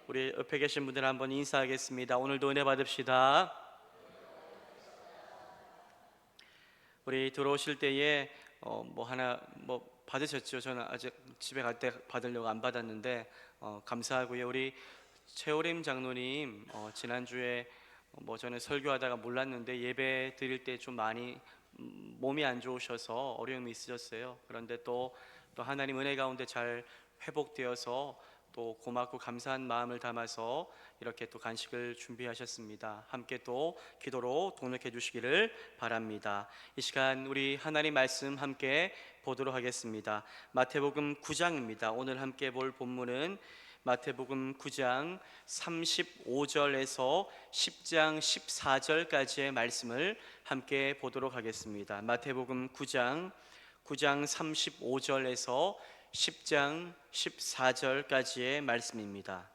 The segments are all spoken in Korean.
우리 옆에 계신 분들 한번 인사하겠습니다. 오늘도 은혜 받읍시다. 우리 들어오실 때에 뭐 하나 뭐 받으셨죠? 저는 아직 집에 갈 때 받으려고 안 받았는데 감사하고요. 우리 최오림 장로님 지난주에 뭐 저는 설교하다가 몰랐는데 예배 드릴 때 좀 많이 몸이 안 좋으셔서 어려움이 있으셨어요. 그런데 또 하나님 은혜 가운데 잘 회복되어서 또 고맙고 감사한 마음을 담아서 이렇게 또 간식을 준비하셨습니다. 함께 또 기도로 동력해 주시기를 바랍니다. 이 시간 우리 하나님 말씀 함께 보도록 하겠습니다. 마태복음 9장입니다. 오늘 함께 볼 본문은 마태복음 9장 35절에서 10장 14절까지의 말씀을 함께 보도록 하겠습니다. 마태복음 9장 35절에서 10장 14절까지의 말씀입니다.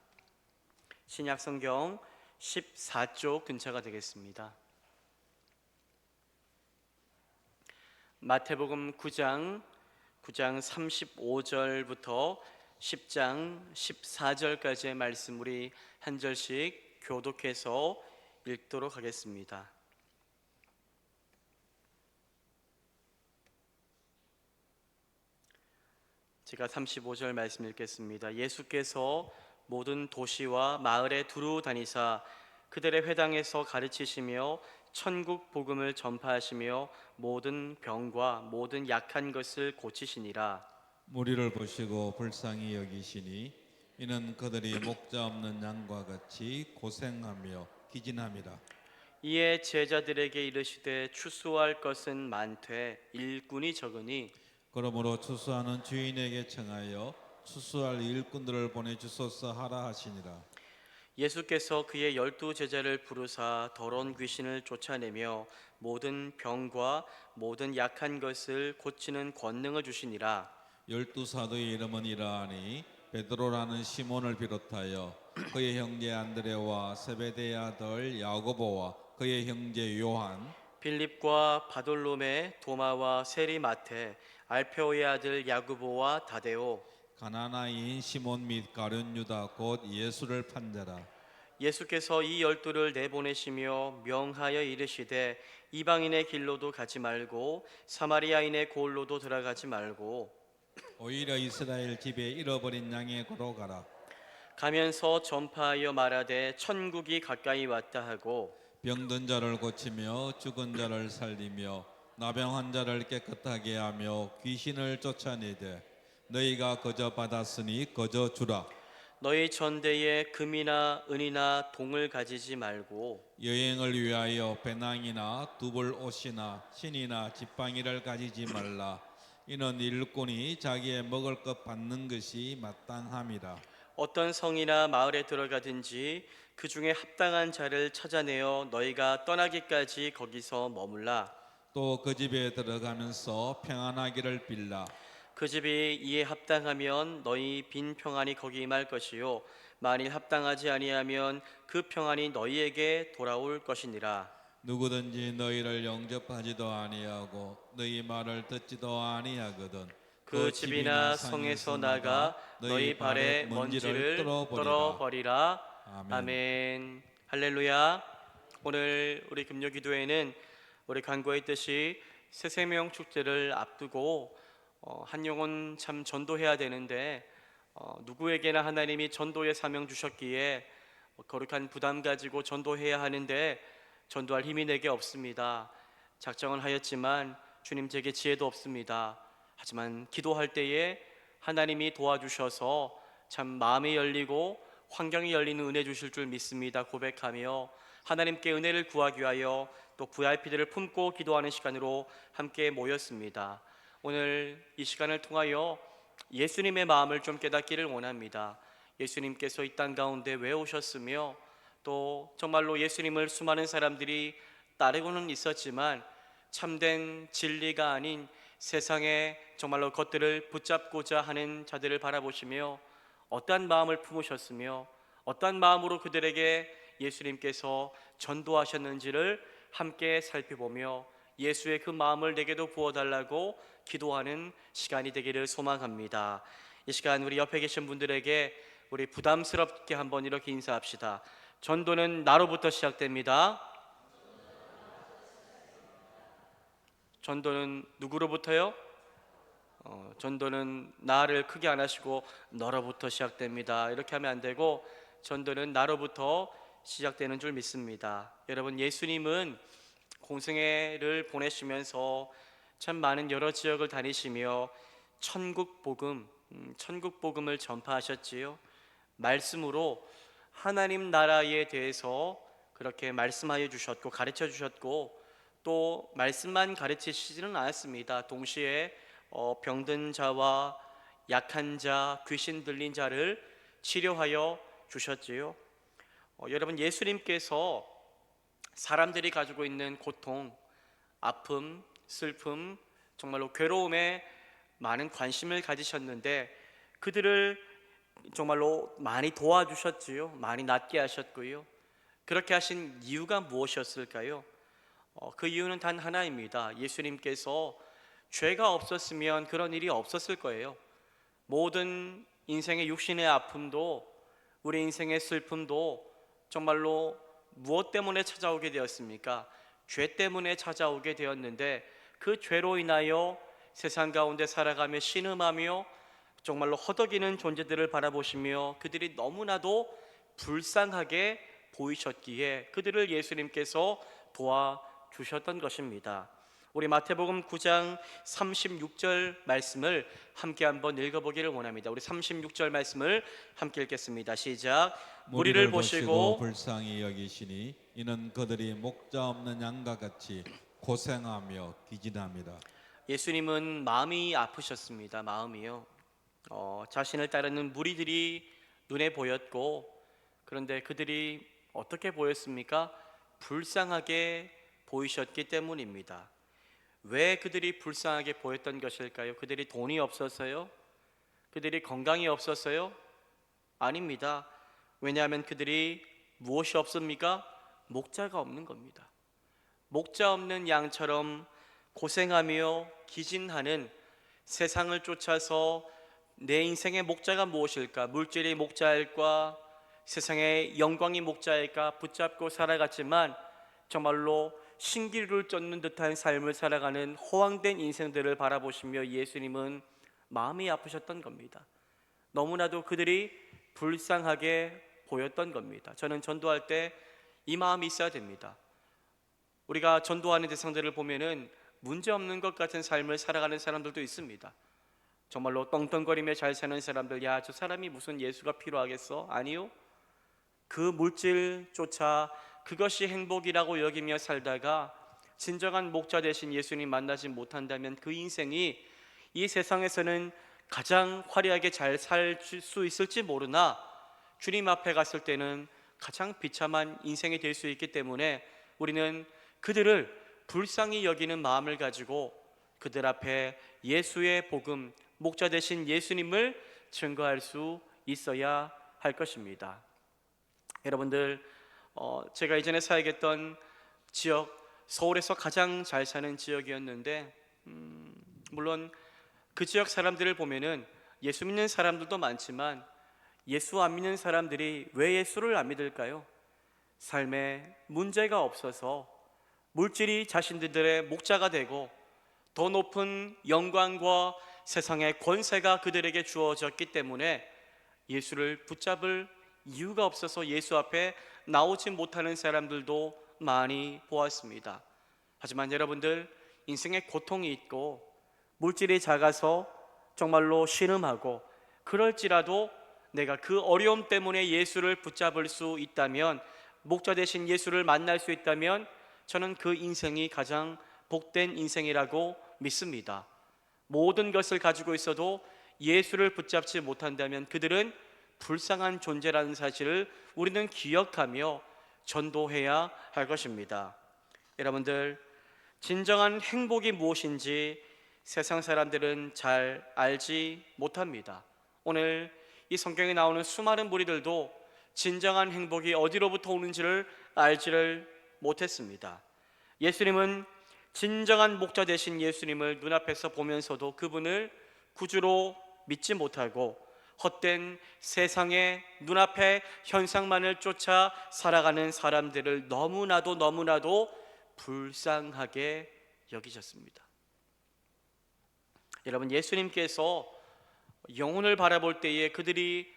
신약성경 14쪽 근처가 되겠습니다. 마태복음 9장 35절부터 10장 14절까지의 말씀 우리 한 절씩 교독해서 읽도록 하겠습니다. 제가 35절 말씀 읽겠습니다. 예수께서 모든 도시와 마을에 두루 다니사 그들의 회당에서 가르치시며 천국 복음을 전파하시며 모든 병과 모든 약한 것을 고치시니라. 무리를 보시고 불쌍히 여기시니 이는 그들이 목자 없는 양과 같이 고생하며 기진함이라. 이에 제자들에게 이르시되 추수할 것은 많되 일꾼이 적으니 그러므로 추수하는 주인에게 청하여 추수할 일꾼들을 보내주소서 하라 하시니라. 예수께서 그의 12 제자를 부르사 더러운 귀신을 쫓아내며 모든 병과 모든 약한 것을 고치는 권능을 주시니라. 12사도의 이름은 이러하니 베드로라는 시몬을 비롯하여 그의 형제 안드레와 세베대의 아들 야고보와 그의 형제 요한, 빌립과 바돌로메, 도마와 세리마테, 알페오의 아들 야구보와 다데오, 가나나인 시몬 및 가룟 유다 곧 예수를 판자라. 예수께서 이 12를 내보내시며 명하여 이르시되 이방인의 길로도 가지 말고 사마리아인의 골로도 들어가지 말고 오히려 이스라엘 집에 잃어버린 양의 고로 가라. 가면서 전파하여 말하되 천국이 가까이 왔다 하고 병든 자를 고치며 죽은 자를 살리며 나병한 자를 깨끗하게 하며 귀신을 쫓아내되 너희가 거저 받았으니 거저 주라. 너희 전대에 금이나 은이나 동을 가지지 말고 여행을 위하여 배낭이나 두벌 옷이나 신이나 지팡이를 가지지 말라. 이는 일꾼이 자기의 먹을 것 받는 것이 마땅함이라. 어떤 성이나 마을에 들어가든지 그 중에 합당한 자를 찾아내어 너희가 떠나기까지 거기서 머물라. 또 그 집에 들어가면서 평안하기를 빌라. 그 집이 이에 합당하면 너희 빈 평안이 거기 임할 것이요 만일 합당하지 아니하면 그 평안이 너희에게 돌아올 것이니라. 누구든지 너희를 영접하지도 아니하고 너희 말을 듣지도 아니하거든 그 집이나 성에서 나가 너희 발에 먼지를 떨어버리라. 아멘. 아멘. 할렐루야. 오늘 우리 금요 기도회는 우리 간구했듯이 새생명 축제를 앞두고 한 영혼 참 전도해야 되는데 누구에게나 하나님이 전도의 사명 주셨기에 거룩한 부담 가지고 전도해야 하는데 전도할 힘이 내게 없습니다. 작정은 하였지만 주님 제게 지혜도 없습니다. 하지만 기도할 때에 하나님이 도와주셔서 참 마음이 열리고 환경이 열리는 은혜 주실 줄 믿습니다. 고백하며 하나님께 은혜를 구하기 위하여 또 VIP들을 품고 기도하는 시간으로 함께 모였습니다. 오늘 이 시간을 통하여 예수님의 마음을 좀 깨닫기를 원합니다. 예수님께서 이 땅 가운데 왜 오셨으며 또 정말로 예수님을 수많은 사람들이 따르고는 있었지만 참된 진리가 아닌 세상의 정말로 것들을 붙잡고자 하는 자들을 바라보시며 어떠한 마음을 품으셨으며 어떠한 마음으로 그들에게 예수님께서 전도하셨는지를 함께 살펴보며 예수의 그 마음을 내게도 부어달라고 기도하는 시간이 되기를 소망합니다. 이 시간 우리 옆에 계신 분들에게 우리 부담스럽게 한번 이렇게 인사합시다. 전도는 나로부터 시작됩니다. 전도는 누구로부터요? 전도는 나를 크게 안 하시고 너로부터 시작됩니다. 이렇게 하면 안 되고 전도는 나로부터 시작되는 줄 믿습니다. 여러분, 예수님은 공생애를 보내시면서 참 많은 여러 지역을 다니시며 천국 복음을 전파하셨지요. 말씀으로 하나님 나라에 대해서 그렇게 말씀하여 주셨고 가르쳐 주셨고, 또 말씀만 가르치시지는 않았습니다. 동시에 병든 자와 약한 자, 귀신 들린 자를 치료하여 주셨지요. 여러분, 예수님께서 사람들이 가지고 있는 고통, 아픔, 슬픔, 정말로 괴로움에 많은 관심을 가지셨는데 그들을 정말로 많이 도와주셨지요. 많이 낫게 하셨고요. 그렇게 하신 이유가 무엇이었을까요? 그 이유는 단 하나입니다. 예수님께서 죄가 없었으면 그런 일이 없었을 거예요. 모든 인생의 육신의 아픔도, 우리 인생의 슬픔도 정말로 무엇 때문에 찾아오게 되었습니까? 죄 때문에 찾아오게 되었는데, 그 죄로 인하여 세상 가운데 살아가며 신음하며 정말로 허덕이는 존재들을 바라보시며 그들이 너무나도 불쌍하게 보이셨기에 그들을 예수님께서 도와주셨던 것입니다. 우리 마태복음 9장 36절 말씀을 함께 한번 읽어보기를 원합니다. 우리 36절 말씀을 함께 읽겠습니다. 시작. 무리를 보시고 불쌍히 여기시니 이는 그들이 목자 없는 양과 같이 고생하며 기진합니다. 예수님은 마음이 아프셨습니다. 마음이요. 자신을 따르는 무리들이 눈에 보였고, 그런데 그들이 어떻게 보였습니까? 불쌍하게 보이셨기 때문입니다. 왜 그들이 불쌍하게 보였던 것일까요? 그들이 돈이 없어서요? 그들이 건강이 없어서요? 아닙니다. 왜냐하면 그들이 무엇이 없습니까? 목자가 없는 겁니다. 목자 없는 양처럼 고생하며 기진하는, 세상을 쫓아서 내 인생의 목자가 무엇일까? 물질이 목자일까? 세상의 영광이 목자일까? 붙잡고 살아갔지만 정말로 신기루를 쫓는 듯한 삶을 살아가는 허황된 인생들을 바라보시며 예수님은 마음이 아프셨던 겁니다. 너무나도 그들이 불쌍하게 보였던 겁니다. 저는 전도할 때 이 마음이 있어야 됩니다. 우리가 전도하는 대상들을 보면은 문제 없는 것 같은 삶을 살아가는 사람들도 있습니다. 정말로 떵떵거리며 잘 사는 사람들, 야, 저 사람이 무슨 예수가 필요하겠어? 아니요. 그 물질조차 그것이 행복이라고 여기며 살다가 진정한 목자 되신 예수님 만나지 못한다면 그 인생이 이 세상에서는 가장 화려하게 잘 살 수 있을지 모르나 주님 앞에 갔을 때는 가장 비참한 인생이 될 수 있기 때문에 우리는 그들을 불쌍히 여기는 마음을 가지고 그들 앞에 예수의 복음, 목자 되신 예수님을 증거할 수 있어야 할 것입니다. 여러분들, 제가 이전에 사역했던 지역, 서울에서 가장 잘 사는 지역이었는데 물론 그 지역 사람들을 보면은 예수 믿는 사람들도 많지만 예수 안 믿는 사람들이 왜 예수를 안 믿을까요? 삶에 문제가 없어서 물질이 자신들의 목자가 되고 더 높은 영광과 세상의 권세가 그들에게 주어졌기 때문에 예수를 붙잡을 이유가 없어서 예수 앞에 나오지 못하는 사람들도 많이 보았습니다. 하지만 여러분들, 인생에 고통이 있고 물질이 작아서 정말로 신음하고 그럴지라도 내가 그 어려움 때문에 예수를 붙잡을 수 있다면, 목자 되신 예수를 만날 수 있다면 저는 그 인생이 가장 복된 인생이라고 믿습니다. 모든 것을 가지고 있어도 예수를 붙잡지 못한다면 그들은 불쌍한 존재라는 사실을 우리는 기억하며 전도해야 할 것입니다. 여러분들, 진정한 행복이 무엇인지 세상 사람들은 잘 알지 못합니다. 오늘 이 성경에 나오는 수많은 무리들도 진정한 행복이 어디로부터 오는지를 알지를 못했습니다. 예수님은 진정한 목자 되신 예수님을 눈앞에서 보면서도 그분을 구주로 믿지 못하고 헛된 세상의 눈앞의 현상만을 쫓아 살아가는 사람들을 너무나도 불쌍하게 여기셨습니다. 여러분, 예수님께서 영혼을 바라볼 때에 그들이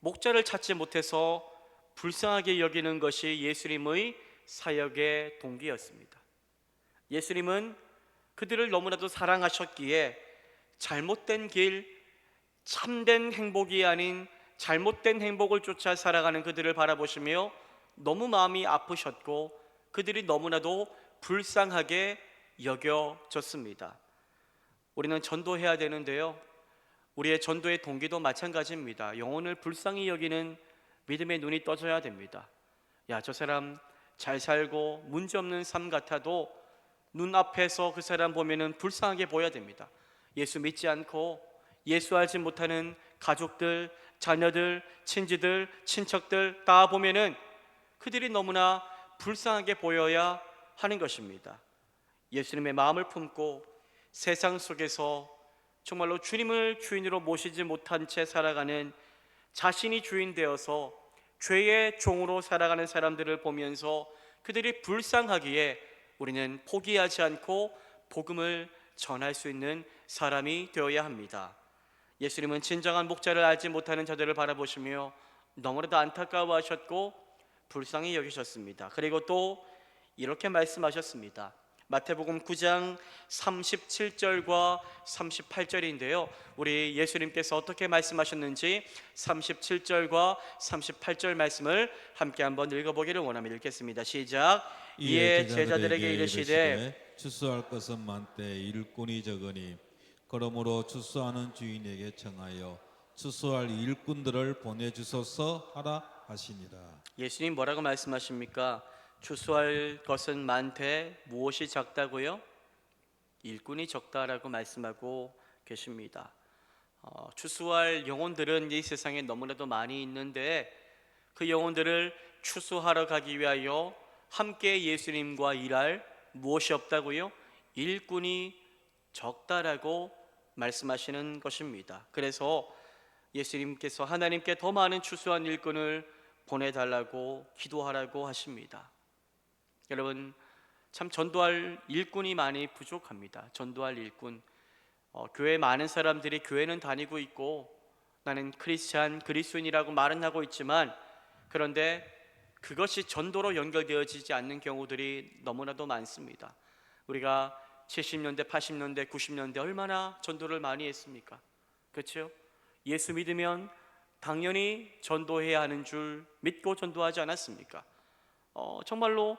목자를 찾지 못해서 불쌍하게 여기는 것이 예수님의 사역의 동기였습니다. 예수님은 그들을 너무나도 사랑하셨기에 잘못된 길, 참된 행복이 아닌 잘못된 행복을 쫓아 살아가는 그들을 바라보시며 너무 마음이 아프셨고 그들이 너무나도 불쌍하게 여겨졌습니다. 우리는 전도해야 되는데요, 우리의 전도의 동기도 마찬가지입니다. 영혼을 불쌍히 여기는 믿음의 눈이 떠져야 됩니다. 야, 저 사람 잘 살고 문제없는 삶 같아도 눈앞에서 그 사람 보면은 불쌍하게 보여야 됩니다. 예수 믿지 않고 예수 알지 못하는 가족들, 자녀들, 친지들, 친척들 다 보면은 그들이 너무나 불쌍하게 보여야 하는 것입니다. 예수님의 마음을 품고 세상 속에서 정말로 주님을 주인으로 모시지 못한 채 살아가는, 자신이 주인 되어서 죄의 종으로 살아가는 사람들을 보면서 그들이 불쌍하기에 우리는 포기하지 않고 복음을 전할 수 있는 사람이 되어야 합니다. 예수님은 진정한 목자를 알지 못하는 자들을 바라보시며 너무나도 안타까워하셨고 불쌍히 여기셨습니다. 그리고 또 이렇게 말씀하셨습니다. 마태복음 9장 37절과 38절인데요, 우리 예수님께서 어떻게 말씀하셨는지 37절과 38절 말씀을 함께 한번 읽어보기를 원하며 읽겠습니다. 시작. 이에 제자들에게 이르시되 추수할 것은 많되 일꾼이 적으니 그러므로 추수하는 주인에게 청하여 추수할 일꾼들을 보내주소서 하라 하시니라. 예수님 뭐라고 말씀하십니까? 추수할 것은 많되 무엇이 적다고요? 일꾼이 적다라고 말씀하고 계십니다. 추수할 영혼들은 이 세상에 너무나도 많이 있는데 그 영혼들을 추수하러 가기 위하여 함께 예수님과 일할 무엇이 없다고요? 일꾼이 적다라고 말씀하시는 것입니다. 그래서 예수님께서 하나님께 더 많은 추수한 일꾼을 보내달라고 기도하라고 하십니다. 여러분, 참 전도할 일꾼이 많이 부족합니다. 전도할 일꾼. 교회 많은 사람들이 교회는 다니고 있고 나는 크리스찬, 그리스도인이라고 말은 하고 있지만 그런데 그것이 전도로 연결되어지지 않는 경우들이 너무나도 많습니다. 우리가 70년대, 80년대, 90년대 얼마나 전도를 많이 했습니까? 그렇죠? 예수 믿으면 당연히 전도해야 하는 줄 믿고 전도하지 않았습니까? 정말로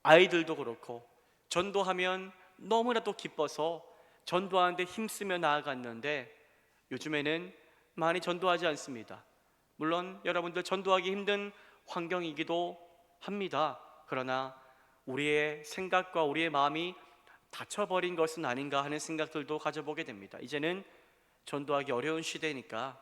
아이들도 그렇고 전도하면 너무나도 기뻐서 전도하는데 힘쓰며 나아갔는데 요즘에는 많이 전도하지 않습니다. 물론 여러분들 전도하기 힘든 환경이기도 합니다. 그러나 우리의 생각과 우리의 마음이 닫혀버린 것은 아닌가 하는 생각들도 가져보게 됩니다. 이제는 전도하기 어려운 시대니까,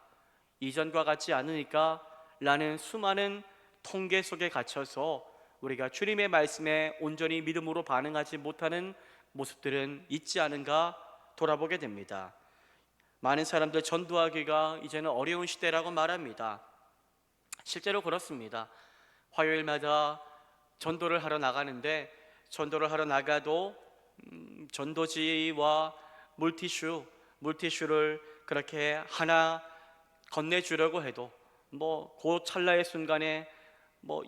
이전과 같지 않으니까 라는 수많은 통계 속에 갇혀서 우리가 주님의 말씀에 온전히 믿음으로 반응하지 못하는 모습들은 있지 않은가 돌아보게 됩니다. 많은 사람들 전도하기가 이제는 어려운 시대라고 말합니다. 실제로 그렇습니다. 화요일마다 전도를 하러 나가는데 전도를 하러 나가도 전도지와 물티슈를 그렇게 하나 건네주려고 해도 그 찰나의 순간에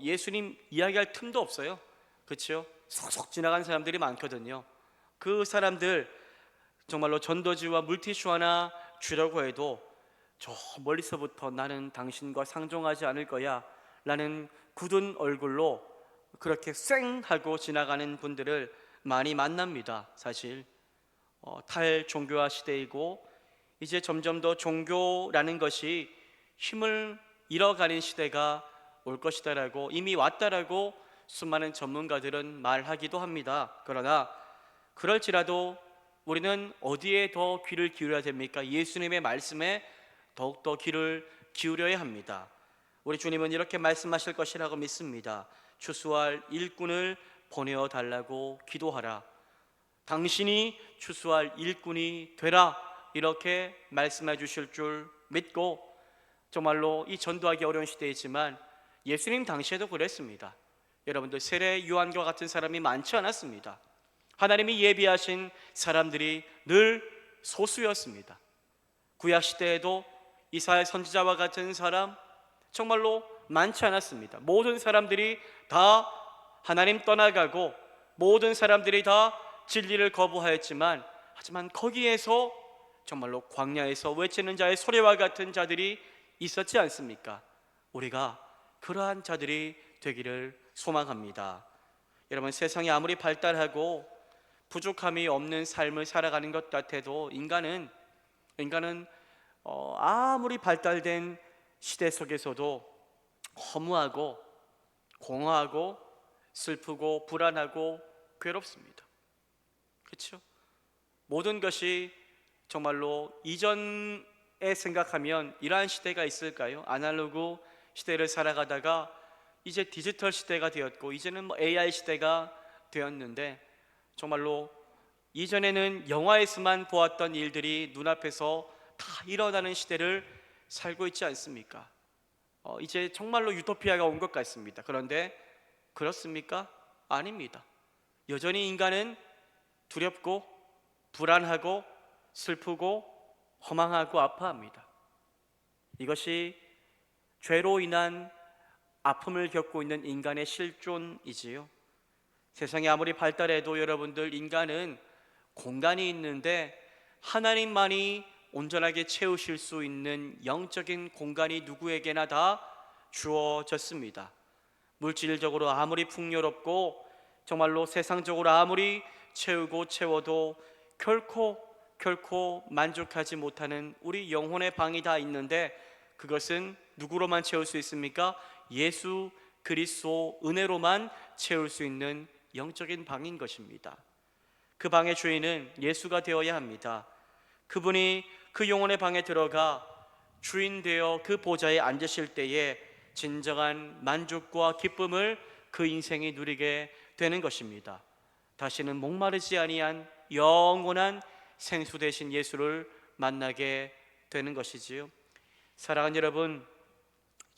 예수님 이야기할 틈도 없어요. 그렇죠? 속속 지나간 사람들이 많거든요. 그 사람들 정말로 전도지와 물티슈 하나 주려고 해도 저 멀리서부터 나는 당신과 상종하지 않을 거야 라는 굳은 얼굴로 그렇게 쌩 하고 지나가는 분들을 많이 만납니다. 사실 탈종교화 시대이고 이제 점점 더 종교라는 것이 힘을 잃어가는 시대가 올 것이다라고, 이미 왔다라고 수많은 전문가들은 말하기도 합니다. 그러나 그럴지라도 우리는 어디에 더 귀를 기울여야 됩니까? 예수님의 말씀에 더욱더 귀를 기울여야 합니다. 우리 주님은 이렇게 말씀하실 것이라고 믿습니다. 추수할 일꾼을 보내어 달라고 기도하라. 당신이 추수할 일꾼이 되라. 이렇게 말씀해 주실 줄 믿고 정말로 이 전도하기 어려운 시대이지만 예수님 당시에도 그랬습니다. 여러분들, 세례 요한과 같은 사람이 많지 않았습니다. 하나님이 예비하신 사람들이 늘 소수였습니다. 구약 시대에도 이사야 선지자와 같은 사람 정말로 많지 않았습니다. 모든 사람들이 다 하나님 떠나가고 모든 사람들이 다 진리를 거부하였지만, 하지만 거기에서 정말로 광야에서 외치는 자의 소리와 같은 자들이 있었지 않습니까? 우리가 그러한 자들이 되기를 소망합니다. 여러분, 세상이 아무리 발달하고 부족함이 없는 삶을 살아가는 것 같아도 인간은 아무리 발달된 시대 속에서도 허무하고 공허하고 슬프고 불안하고 괴롭습니다. 그렇죠? 모든 것이 정말로 이전에 생각하면 이러한 시대가 있을까요? 아날로그 시대를 살아가다가 이제 디지털 시대가 되었고 이제는 AI 시대가 되었는데, 정말로 이전에는 영화에서만 보았던 일들이 눈앞에서 다 일어나는 시대를 살고 있지 않습니까? 이제 정말로 유토피아가 온 것 같습니다. 그런데 그렇습니까? 아닙니다. 여전히 인간은 두렵고 불안하고 슬프고 허망하고 아파합니다. 이것이 죄로 인한 아픔을 겪고 있는 인간의 실존이지요. 세상이 아무리 발달해도 여러분들, 인간은 공간이 있는데 하나님만이 온전하게 채우실 수 있는 영적인 공간이 누구에게나 다 주어졌습니다. 물질적으로 아무리 풍요롭고 정말로 세상적으로 아무리 채우고 채워도 결코 만족하지 못하는 우리 영혼의 방이 다 있는데, 그것은 누구로만 채울 수 있습니까? 예수 그리스도 은혜로만 채울 수 있는 영적인 방인 것입니다. 그 방의 주인은 예수가 되어야 합니다. 그분이 그 영혼의 방에 들어가 주인 되어 그 보좌에 앉으실 때에 진정한 만족과 기쁨을 그 인생이 누리게 되는 것입니다. 다시는 목마르지 아니한 영원한 생수 되신 예수를 만나게 되는 것이지요. 사랑하는 여러분,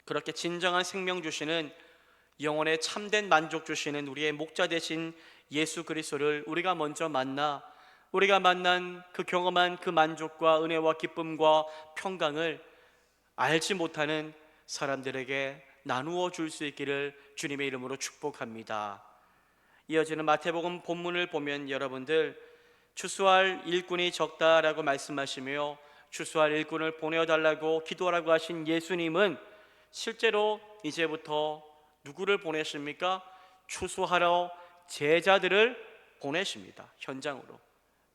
그렇게 진정한 생명 주시는, 영혼의 참된 만족 주시는 우리의 목자 되신 예수 그리스도를 우리가 먼저 만나, 우리가 만난 그 경험한 그 만족과 은혜와 기쁨과 평강을 알지 못하는 사람들에게 나누어 줄 수 있기를 주님의 이름으로 축복합니다. 이어지는 마태복음 본문을 보면 여러분들, 추수할 일꾼이 적다라고 말씀하시며 추수할 일꾼을 보내어달라고 기도하라고 하신 예수님은 실제로 이제부터 누구를 보내십니까? 추수하러 제자들을 보내십니다. 현장으로,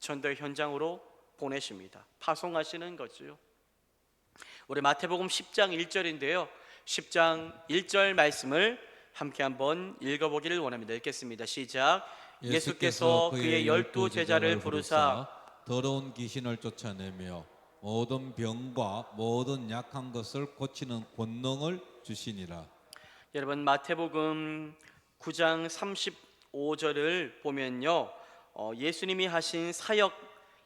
전도의 현장으로 보내십니다. 파송하시는 거죠. 우리 마태복음 10장 1절인데요 10장 1절 말씀을 함께 한번 읽어보기를 원합니다. 읽겠습니다. 시작. 예수께서 그의 12 제자를 부르사 더러운 귀신을 쫓아내며 모든 병과 모든 약한 것을 고치는 권능을 주시니라. 여러분, 마태복음 9장 35절을 보면요 예수님이 하신 사역,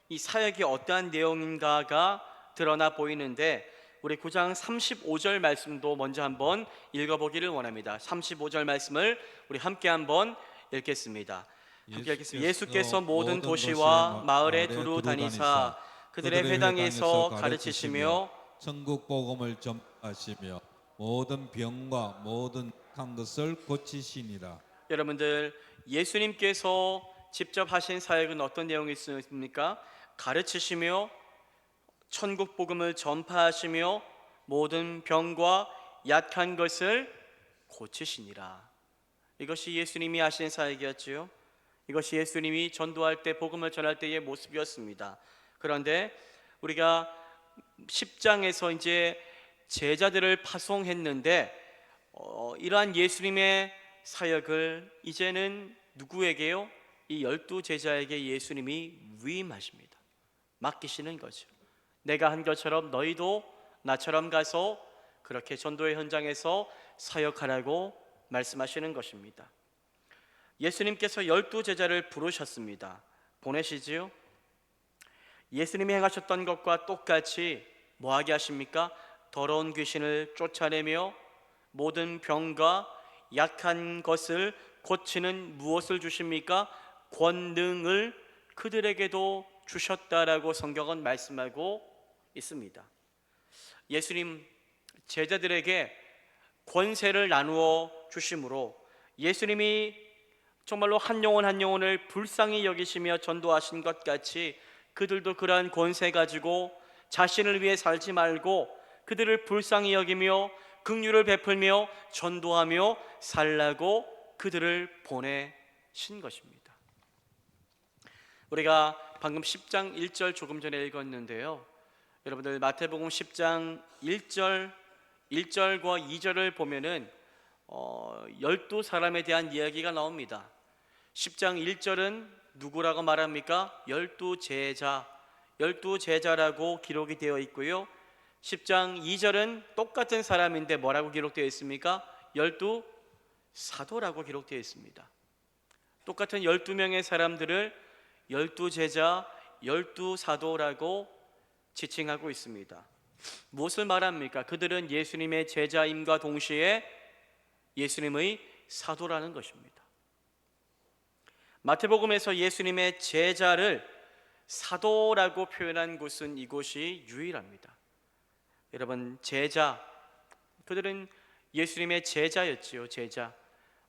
이 사역이 어떠한 내용인가가 드러나 보이는데, 우리 9장 35절 말씀도 먼저 한번 읽어보기를 원합니다. 35절 말씀을 우리 함께 한번 읽겠습니다. 함께 읽겠습니다. 예수께서 모든 도시와 마을에 두루 다니사 그들의 회당에서 가르치시며 천국 복음을 전하시며 모든 병과 모든 약한 것을 고치시니라. 여러분들, 예수님께서 직접 하신 사역은 어떤 내용이 있습니까? 가르치시며 천국 복음을 전파하시며 모든 병과 약한 것을 고치시니라. 이것이 예수님이 하신 사역이었지요. 이것이 예수님이 전도할 때, 복음을 전할 때의 모습이었습니다. 그런데 우리가 10장에서 이제 제자들을 파송했는데 이러한 예수님의 사역을 이제는 누구에게요? 이 12 제자에게 예수님이 위임하십니다. 맡기시는 거죠. 내가 한 것처럼 너희도 나처럼 가서 그렇게 전도의 현장에서 사역하라고 말씀하시는 것입니다. 예수님께서 12 제자를 부르셨습니다. 보내시지요. 예수님이 행하셨던 것과 똑같이 뭐하게 하십니까? 더러운 귀신을 쫓아내며 모든 병과 약한 것을 고치는 무엇을 주십니까? 권능을 그들에게도 주셨다라고 성경은 말씀하고 있습니다. 예수님 제자들에게 권세를 나누어 주심으로 예수님이 정말로 한 영혼 한 영혼을 불쌍히 여기시며 전도하신 것 같이 그들도 그러한 권세 가지고 자신을 위해 살지 말고 그들을 불쌍히 여기며 긍휼을 베풀며 전도하며 살라고 그들을 보내신 것입니다. 우리가 방금 10장 1절 조금 전에 읽었는데요, 여러분들 마태복음 10장 1절과 2절을 보면은 12사람에 대한 이야기가 나옵니다. 10장 1절은 누구라고 말합니까? 12제자라고 기록이 되어 있고요. 10장 2절은 똑같은 사람인데 뭐라고 기록되어 있습니까? 12사도라고 기록되어 있습니다. 똑같은 12명의 사람들을 12제자, 12사도라고 지칭하고 있습니다. 무엇을 말합니까? 그들은 예수님의 제자임과 동시에 예수님의 사도라는 것입니다. 마태복음에서 예수님의 제자를 사도라고 표현한 곳은 이곳이 유일합니다. 여러분, 제자, 그들은 예수님의 제자였지요. 제자.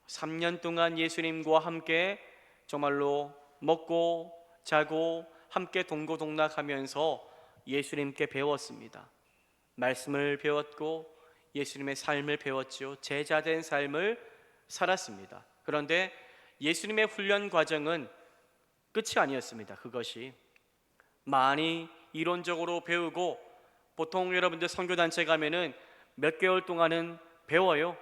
3년 동안 예수님과 함께 정말로 먹고 자고 함께 동고동락하면서 예수님께 배웠습니다. 말씀을 배웠고 예수님의 삶을 배웠지요. 제자된 삶을 살았습니다. 그런데 예수님의 훈련 과정은 끝이 아니었습니다. 그것이 많이 이론적으로 배우고, 보통 여러분들 선교단체 가면은 몇 개월 동안은 배워요.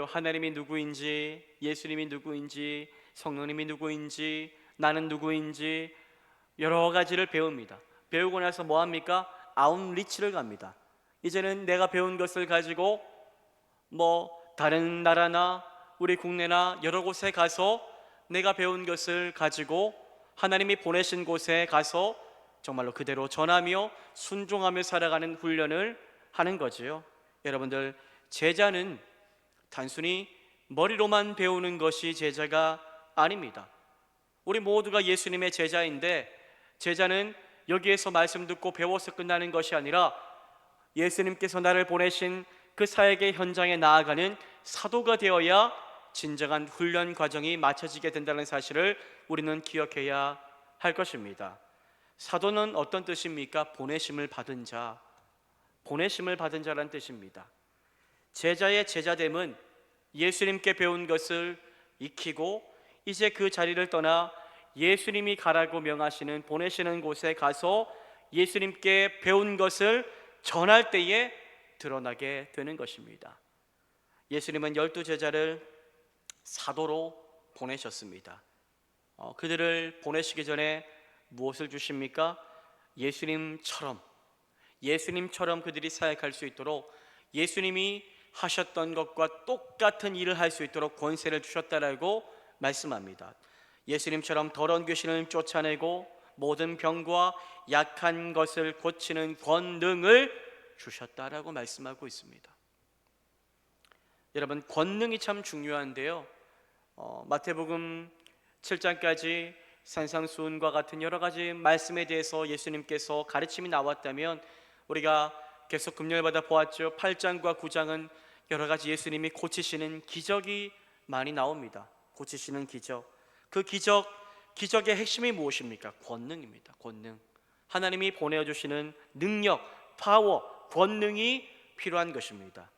하나님이 누구인지, 예수님이 누구인지, 성령님이 누구인지, 나는 누구인지 여러 가지를 배웁니다. 배우고 나서 뭐 합니까? 아웃리치를 갑니다. 이제는 내가 배운 것을 가지고 다른 나라나 우리 국내나 여러 곳에 가서 내가 배운 것을 가지고 하나님이 보내신 곳에 가서 정말로 그대로 전하며 순종하며 살아가는 훈련을 하는 거지요. 여러분들, 제자는 단순히 머리로만 배우는 것이 제자가 아닙니다. 우리 모두가 예수님의 제자인데, 제자는 여기에서 말씀 듣고 배워서 끝나는 것이 아니라 예수님께서 나를 보내신 그 사역의 현장에 나아가는 사도가 되어야 진정한 훈련 과정이 마쳐지게 된다는 사실을 우리는 기억해야 할 것입니다. 사도는 어떤 뜻입니까? 보내심을 받은 자라는 뜻입니다. 제자의 제자됨은 예수님께 배운 것을 익히고 이제 그 자리를 떠나 예수님이 가라고 명하시는 보내시는 곳에 가서 예수님께 배운 것을 전할 때에 드러나게 되는 것입니다. 예수님은 12제자를 사도로 보내셨습니다. 그들을 보내시기 전에 무엇을 주십니까? 예수님처럼 그들이 사역할 수 있도록, 예수님이 하셨던 것과 똑같은 일을 할 수 있도록 권세를 주셨다라고 말씀합니다. 예수님처럼 더러운 귀신을 쫓아내고 모든 병과 약한 것을 고치는 권능을 주셨다라고 말씀하고 있습니다. 여러분, 권능이 참 중요한데요, 마태복음 7장까지 산상수훈과 같은 여러 가지 말씀에 대해서 예수님께서 가르침이 나왔다면 우리가 계속 금요일마다 보았죠. 8장과 9장은 여러 가지 예수님이 고치시는 기적이 많이 나옵니다. 고치시는 기적. 그 기적의 핵심이 무엇입니까? 권능입니다. 권능. 하나님이 보내주시는 능력, 파워, 권능이 필요한 것입니다.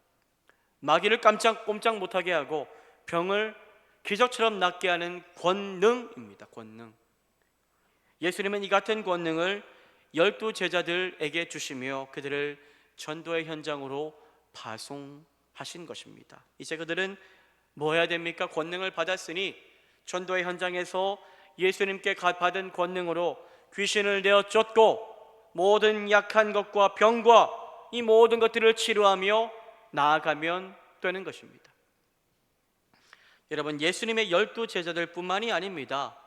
마귀를 꼼짝 못하게 하고 병을 기적처럼 낫게 하는 권능입니다. 권능. 예수님은 이 같은 권능을 12제자들에게 주시며 그들을 전도의 현장으로 파송하신 것입니다. 이제 그들은 뭐 해야 됩니까? 권능을 받았으니 전도의 현장에서 예수님께 받은 권능으로 귀신을 내어 쫓고 모든 약한 것과 병과 이 모든 것들을 치료하며 나아가면 되는 것입니다. 여러분, 예수님의 12제자들 뿐만이 아닙니다.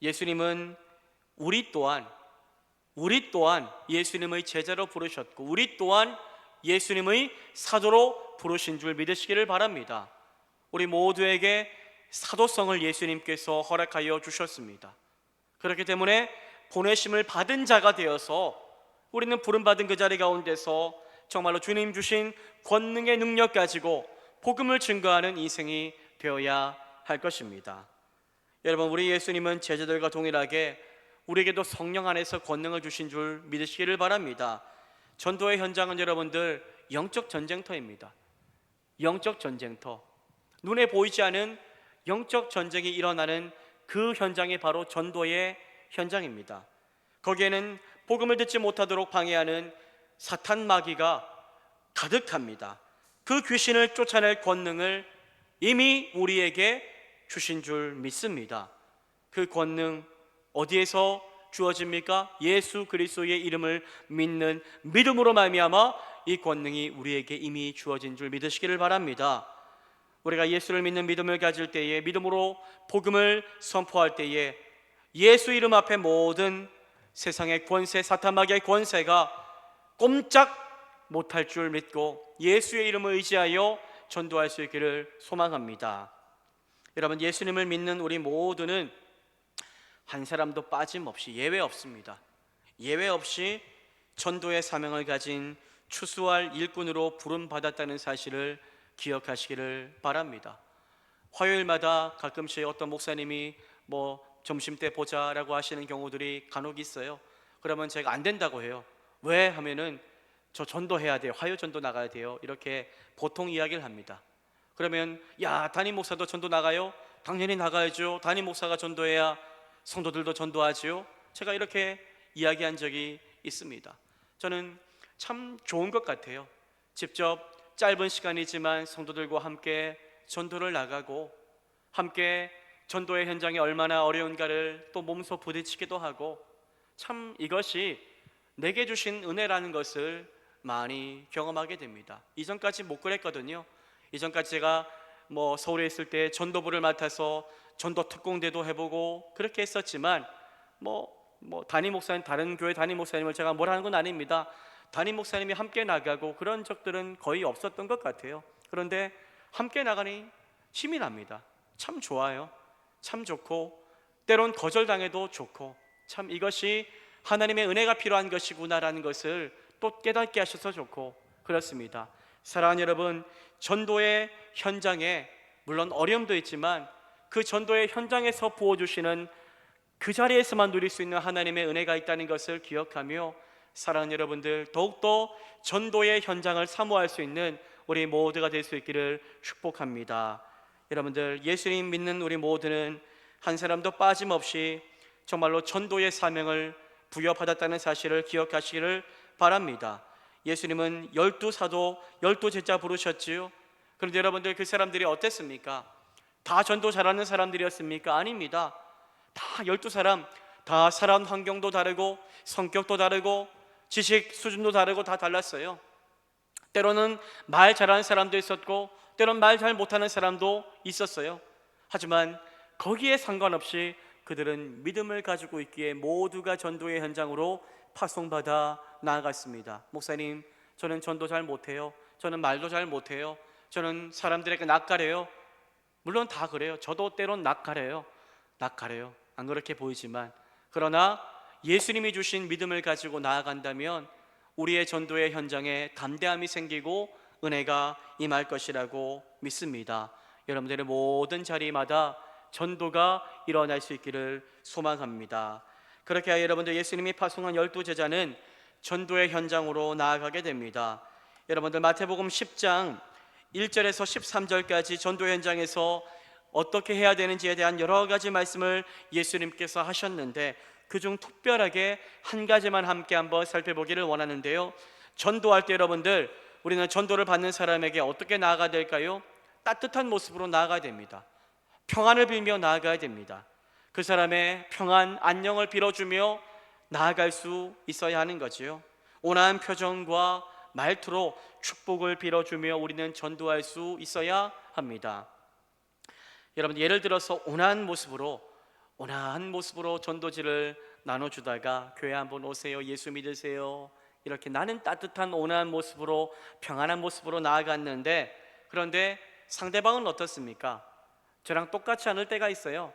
예수님은 우리 또한 우리 또한 예수님의 제자로 부르셨고 우리 또한 예수님의 사도로 부르신 줄 믿으시기를 바랍니다. 우리 모두에게 사도성을 예수님께서 허락하여 주셨습니다. 그렇기 때문에 보내심을 받은 자가 되어서 우리는 부름받은 그 자리 가운데서 정말로 주님 주신 권능의 능력 가지고 복음을 증거하는 인생이 되어야 할 것입니다. 여러분, 우리 예수님은 제자들과 동일하게 우리에게도 성령 안에서 권능을 주신 줄 믿으시기를 바랍니다. 전도의 현장은 여러분들 영적 전쟁터입니다. 영적 전쟁터, 눈에 보이지 않은 영적 전쟁이 일어나는 그 현장이 바로 전도의 현장입니다. 거기에는 복음을 듣지 못하도록 방해하는 사탄 마귀가 가득합니다. 그 귀신을 쫓아낼 권능을 이미 우리에게 주신 줄 믿습니다. 그 권능 어디에서 주어집니까? 예수 그리스도의 이름을 믿는 믿음으로 말미암아 이 권능이 우리에게 이미 주어진 줄 믿으시기를 바랍니다. 우리가 예수를 믿는 믿음을 가질 때에, 믿음으로 복음을 선포할 때에 예수 이름 앞에 모든 세상의 권세, 사탄 마귀의 권세가 꼼짝 못할 줄 믿고 예수의 이름을 의지하여 전도할 수 있기를 소망합니다. 여러분, 예수님을 믿는 우리 모두는 한 사람도 빠짐없이, 예외 없습니다. 예외 없이 전도의 사명을 가진 추수할 일꾼으로 부름받았다는 사실을 기억하시기를 바랍니다. 화요일마다 가끔씩 어떤 목사님이 점심때 보자라고 하시는 경우들이 간혹 있어요. 그러면 제가 안 된다고 해요. 왜 하면은 저 전도해야 돼요. 화요 전도 나가야 돼요. 이렇게 보통 이야기를 합니다. 그러면 야, 담임 목사도 전도 나가요? 당연히 나가야죠. 담임 목사가 전도해야 성도들도 전도하지요. 제가 이렇게 이야기한 적이 있습니다. 저는 참 좋은 것 같아요. 직접 짧은 시간이지만 성도들과 함께 전도를 나가고 함께 전도의 현장이 얼마나 어려운가를 또 몸소 부딪히기도 하고, 참 이것이 내게 주신 은혜라는 것을 많이 경험하게 됩니다. 이전까지 못 그랬거든요. 이전까지 제가 서울에 있을 때 전도부를 맡아서 전도 특공대도 해보고 그렇게 했었지만 담임 목사님, 다른 교회 담임 목사님을 제가 뭐라는 건 아닙니다. 담임 목사님이 함께 나가고 그런 적들은 거의 없었던 것 같아요. 그런데 함께 나가니 힘이 납니다. 참 좋아요. 참 좋고, 때론 거절당해도 좋고, 참 이것이 하나님의 은혜가 필요한 것이구나라는 것을 또 깨닫게 하셔서 좋고 그렇습니다. 사랑하는 여러분, 전도의 현장에 물론 어려움도 있지만 그 전도의 현장에서 부어주시는 그 자리에서만 누릴 수 있는 하나님의 은혜가 있다는 것을 기억하며, 사랑하는 여러분들, 더욱더 전도의 현장을 사모할 수 있는 우리 모두가 될 수 있기를 축복합니다. 여러분들, 예수님 믿는 우리 모두는 한 사람도 빠짐없이 정말로 전도의 사명을 부여받았다는 사실을 기억하시기를 바랍니다. 예수님은 12사도 12제자 부르셨지요. 그런데 여러분들, 그 사람들이 어땠습니까? 다 전도 잘하는 사람들이었습니까? 아닙니다. 다 12사람, 다 사람 환경도 다르고 성격도 다르고 지식 수준도 다르고 다 달랐어요. 때로는 말 잘하는 사람도 있었고 때로는 말 잘 못하는 사람도 있었어요. 하지만 거기에 상관없이 그들은 믿음을 가지고 있기에 모두가 전도의 현장으로 파송받아 나아갔습니다. 목사님, 저는 전도 잘 못해요. 저는 말도 잘 못해요. 저는 사람들에게 낯가려요. 물론 다 그래요. 저도 때론 낯가려요. 안 그렇게 보이지만, 그러나 예수님이 주신 믿음을 가지고 나아간다면 우리의 전도의 현장에 담대함이 생기고 은혜가 임할 것이라고 믿습니다. 여러분들의 모든 자리마다 전도가 일어날 수 있기를 소망합니다. 그렇게 하여 여러분들, 예수님이 파송한 12제자는 전도의 현장으로 나아가게 됩니다. 여러분들, 마태복음 10장 1절에서 13절까지 전도 현장에서 어떻게 해야 되는지에 대한 여러 가지 말씀을 예수님께서 하셨는데, 그중 특별하게 한 가지만 함께 한번 살펴보기를 원하는데요. 전도할 때 여러분들, 우리는 전도를 받는 사람에게 어떻게 나아가야 될까요? 따뜻한 모습으로 나아가야 됩니다. 평안을 빌며 나아가야 됩니다. 그 사람의 평안, 안녕을 빌어주며 나아갈 수 있어야 하는 거지요. 온화한 표정과 말투로 축복을 빌어주며 우리는 전도할 수 있어야 합니다. 여러분, 예를 들어서 온화한 모습으로 전도지를 나눠주다가 교회 한번 오세요, 예수 믿으세요, 이렇게 나는 따뜻한 온화한 모습으로 평안한 모습으로 나아갔는데, 그런데 상대방은 어떻습니까? 저랑 똑같지 않을 때가 있어요.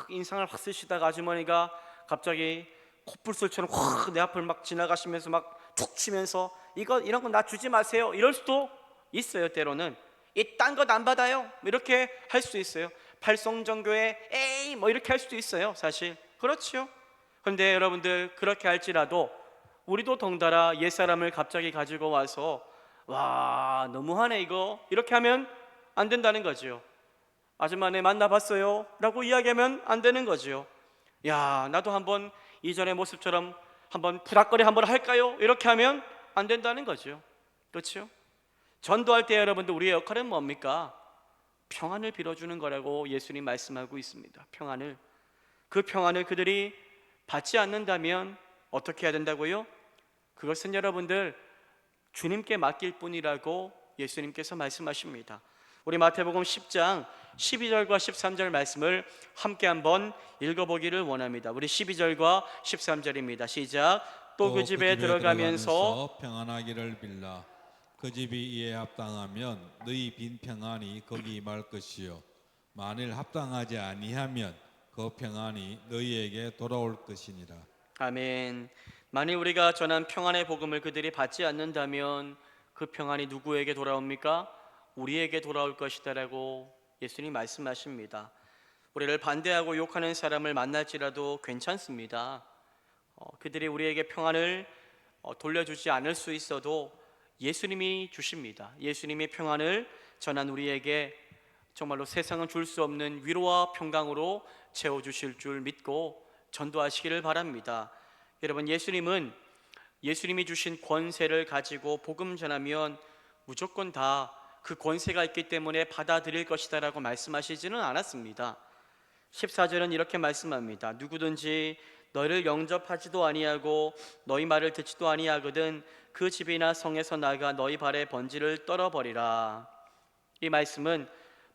인상을 확 쓰시다가 아주머니가 갑자기 코뿔소처럼 확 내 앞을 막 지나가시면서 막 툭 치면서 이런 거 나 주지 마세요, 이럴 수도 있어요. 때로는 이딴 것 안 받아요, 이렇게 할 수 있어요. 팔성정교회 에이 뭐 이렇게 할 수도 있어요. 사실 그렇지요. 그런데 여러분들, 그렇게 할지라도 우리도 덩달아 옛사람을 갑자기 가지고 와서 와 너무하네 이거, 이렇게 하면 안 된다는 거지요. 아줌마 네 만나봤어요? 라고 이야기하면 안 되는 거지요. 야 나도 한번 이전의 모습처럼 한번 푸닥거리 한번 할까요? 이렇게 하면 안 된다는 거죠. 그렇죠? 전도할 때 여러분들, 우리의 역할은 뭡니까? 평안을 빌어주는 거라고 예수님 말씀하고 있습니다. 평안을. 그 평안을 그들이 받지 않는다면 어떻게 해야 된다고요? 그것은 여러분들 주님께 맡길 뿐이라고 예수님께서 말씀하십니다. 우리 마태복음 10장 12절과 13절 말씀을 함께 한번 읽어보기를 원합니다. 우리 12절과 13절입니다. 시작. 또 그 집에 들어가면서 평안하기를 빌라. 그 집이 이에 합당하면 너희 빈 평안이 거기 임할 것이요 만일 합당하지 아니하면 그 평안이 너희에게 돌아올 것이니라. 아멘. 만일 우리가 전한 평안의 복음을 그들이 받지 않는다면 그 평안이 누구에게 돌아옵니까? 우리에게 돌아올 것이다라고 예수님 말씀하십니다. 우리를 반대하고 욕하는 사람을 만날지라도 괜찮습니다. 그들이 우리에게 평안을 돌려주지 않을 수 있어도 예수님이 주십니다. 예수님의 평안을 전한 우리에게 정말로 세상은 줄 수 없는 위로와 평강으로 채워주실 줄 믿고 전도하시기를 바랍니다. 여러분, 예수님이 주신 권세를 가지고 복음 전하면 무조건 다 그 권세가 있기 때문에 받아들일 것이다 라고 말씀하시지는 않았습니다. 14절은 이렇게 말씀합니다. 누구든지 너희를 영접하지도 아니하고 너희 말을 듣지도 아니하거든 그 집이나 성에서 나가 너희 발에 번지를 떨어버리라. 이 말씀은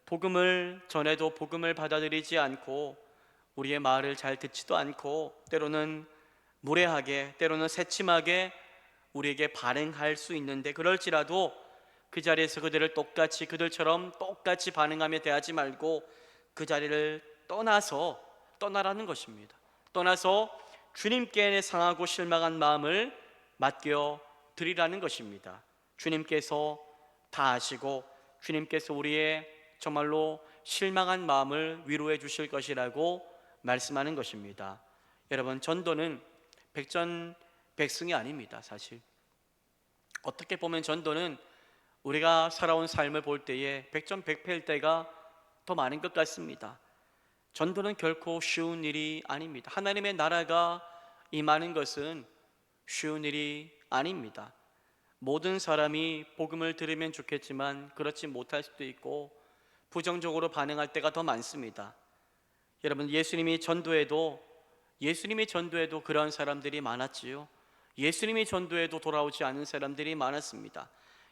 복음을 전해도 복음을 받아들이지 않고 우리의 말을 잘 듣지도 않고 때로는 무례하게, 때로는 새침하게 우리에게 반응할 수 있는데, 그럴지라도 그 자리에서 그들처럼 똑같이 반응하며 대하지 말고 그 자리를 떠나라는 것입니다. 떠나서 주님께 상하고 실망한 마음을 맡겨 드리라는 것입니다. 주님께서 다 아시고 주님께서 우리의 정말로 실망한 마음을 위로해 주실 것이라고 말씀하는 것입니다. 여러분, 전도는 백전백승이 아닙니다. 사실 어떻게 보면 전도는 우리가 살아온 삶을 볼 때에 백전백패일 때가 더 많은 것 같습니다. 전도는 결코 쉬운 일이 아닙니다. 하나님의 나라가 임하는 것은 쉬운 일이 아닙니다. 모든 사람이 복음을 들으면 좋겠지만 그렇지 못할 수도 있고 부정적으로 반응할 때가 더 많습니다. 여러분, 예수님이 전도해도 그런 사람들이 많았지요. 예수님이 전도해도 돌아오지 않은 사람들이 많았습니다.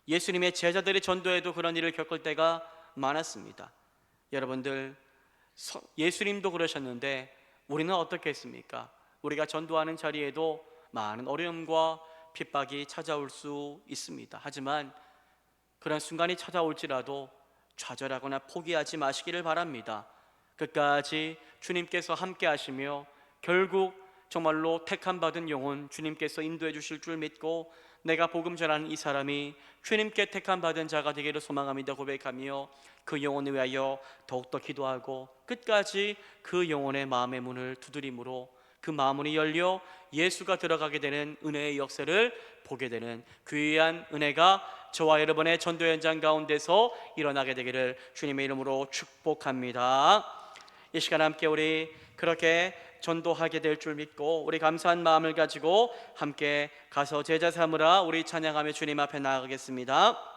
예수님의 제자들이 전도해도 그런 일을 겪을 때가 많았습니다. 여러분들, 예수님도 그러셨는데 우리는 어떻게 했습니까? 우리가 전도하는 자리에도 많은 어려움과 핍박이 찾아올 수 있습니다. 하지만 그런 순간이 찾아올지라도 좌절하거나 포기하지 마시기를 바랍니다. 끝까지 주님께서 함께 하시며 결국 정말로 택함 받은 영혼 주님께서 인도해 주실 줄 믿고 내가 복음 전하는 이 사람이 주님께 택함 받은 자가 되기를 소망합니다 고백하며 그 영혼을 위하여 더욱더 기도하고 끝까지 그 영혼의 마음의 문을 두드림으로 그 마음문이 열려 예수가 들어가게 되는 은혜의 역사를 보게 되는 귀한 은혜가 저와 여러분의 전도 현장 가운데서 일어나게 되기를 주님의 이름으로 축복합니다. 이 시간 함께 우리 그렇게 전도하게 될 줄 믿고 우리 감사한 마음을 가지고 함께 가서 제자 삼으라 우리 찬양하며 주님 앞에 나아가겠습니다.